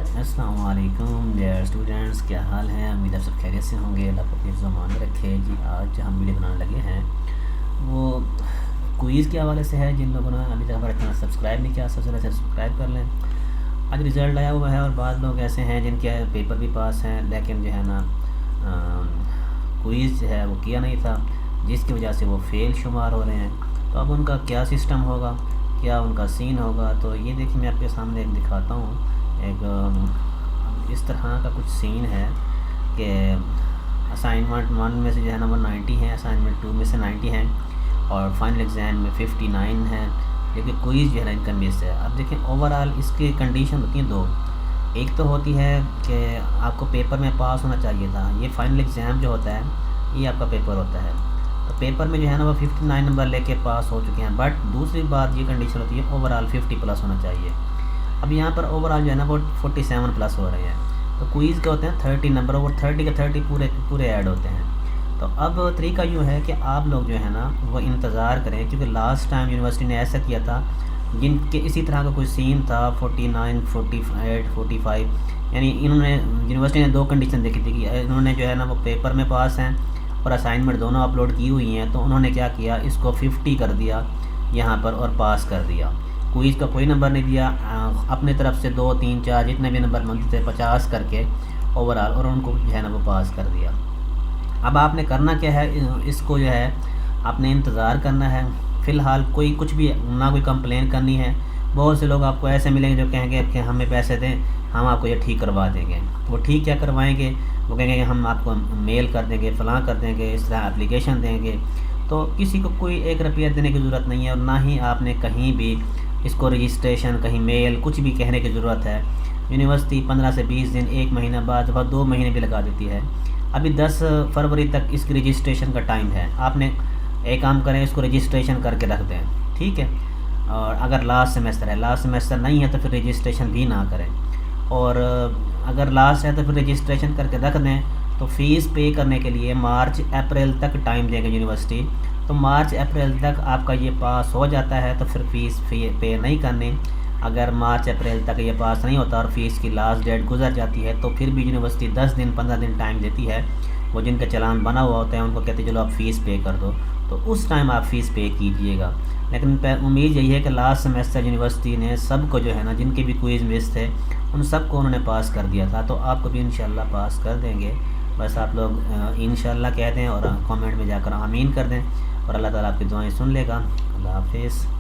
अस्सलाम वालेकुम dear students, क्या हाल है। उम्मीद आप सब खैरियत से होंगे। अल्लाह को अपनी ज़माने रखे जी। आज हम वीडियो बनाने लगे हैं वो क्विज़ के हवाले से है। जिन लोगों ने अभी तक हमारा चैनल सब्सक्राइब नहीं किया, सबसे पहले सब्सक्राइब कर लें। आज रिज़ल्ट आया हुआ है और बाद लोग ऐसे हैं जिनके पेपर भी पास हैं, लेकिन जो है ना क्विज़ जो है वो किया नहीं था, जिसकी वजह से वो फेल शुमार हो रहे हैं। तो अब उनका क्या सिस्टम होगा, क्या उनका सीन होगा, तो ये देखिए मैं आपके सामने एक दिखाता हूँ। एक इस तरह का कुछ सीन है कि असाइनमेंट 1 में से जो है नंबर 90 है, असाइनमेंट 2 में से 90 है और फाइनल एग्ज़ाम में 59 है, लेकिन क्विज़ जो है ना इनका मिस है। अब देखें ओवरऑल इसकी कंडीशन होती हैं दो। एक तो होती है कि आपको पेपर में पास होना चाहिए था। ये फाइनल एग्ज़ाम जो होता है ये आपका पेपर होता है, तो पेपर में जो है ना वो 59 नंबर लेके पास हो चुके हैं। बट दूसरी बात ये कंडीशन होती है ओवरऑल 50 प्लस होना चाहिए। अब यहाँ पर ओवरऑल जो है ना वो 47 प्लस हो रहे हैं। तो क्विज़ के होते हैं 30 नंबर, और 30 के 30 पूरे ऐड होते हैं। तो अब तरीका यूँ है कि आप लोग जो है ना वो इंतज़ार करें, क्योंकि लास्ट टाइम यूनिवर्सिटी ने ऐसा किया था, जिनके इसी तरह का कोई सीन था 49, 48, 45, यानी इन्होंने यूनिवर्सिटी ने दो कंडीशन देखी थी कि इन्होंने जो है ना वो पेपर में पास हैं और असाइनमेंट दोनों अपलोड की हुई हैं। तो उन्होंने क्या किया, इसको 50 कर दिया यहाँ पर और पास कर दिया। क्विज़ का कोई नंबर नहीं दिया, अपने तरफ से 2, 3, 4 जितने भी नंबर मिलते थे 50 करके ओवरऑल, और उनको जो है ना वो पास कर दिया। अब आपने करना क्या है, इसको जो है आपने इंतज़ार करना है। फ़िलहाल कोई कुछ भी ना कोई कंप्लेन करनी है। बहुत से लोग आपको ऐसे मिलेंगे जो कहेंगे कि हमें पैसे दें, हम आपको ये ठीक करवा देंगे। वो ठीक क्या करवाएंगे, वो कहेंगे कि हम आपको मेल कर देंगे, फ़लाँ कर देंगे, इस तरह एप्लीकेशन देंगे। तो किसी को कोई 1 रुपया देने की ज़रूरत नहीं है, और ना ही आपने कहीं भी इसको रजिस्ट्रेशन, कहीं मेल, कुछ भी कहने की ज़रूरत है। यूनिवर्सिटी 15 से 20 दिन, 1 महीना बाद, बहुत 2 महीने भी लगा देती है। अभी 10 फरवरी तक इसकी रजिस्ट्रेशन का टाइम है। आपने एक काम करें, इसको रजिस्ट्रेशन करके रख दें, ठीक है। और अगर लास्ट सेमेस्टर है, लास्ट सेमेस्टर नहीं है तो फिर रजिस्ट्रेशन भी ना करें। और अगर लास्ट है तो फिर रजिस्ट्रेशन करके रख दें। तो फ़ीस पे करने के लिए मार्च अप्रैल तक टाइम देंगे यूनिवर्सिटी। तो मार्च अप्रैल तक आपका ये पास हो जाता है तो फिर फ़ीस पे नहीं करनी। अगर मार्च अप्रैल तक ये पास नहीं होता और फ़ीस की लास्ट डेट गुजर जाती है, तो फिर भी यूनिवर्सिटी 10 दिन 15 दिन टाइम देती है। वो जिनका चालान बना हुआ होता है उनको कहते हैं चलो आप फ़ीस पे कर दो, तो उस टाइम आप फ़ीस पे कीजिएगा। लेकिन उम्मीद यही है कि लास्ट सेमेस्टर यूनिवर्सिटी ने सबको जो है ना, जिनके भी क्विज़ मिस थे उन सबको उन्होंने पास कर दिया था। तो आपको भी इंशाल्लाह पास कर देंगे। बस आप लोग इंशाल्लाह कह दें और कमेंट में जाकर आमीन कर दें, और अल्लाह ताला आपकी दुआएं सुन लेगा। अल्लाह हाफ़िज़।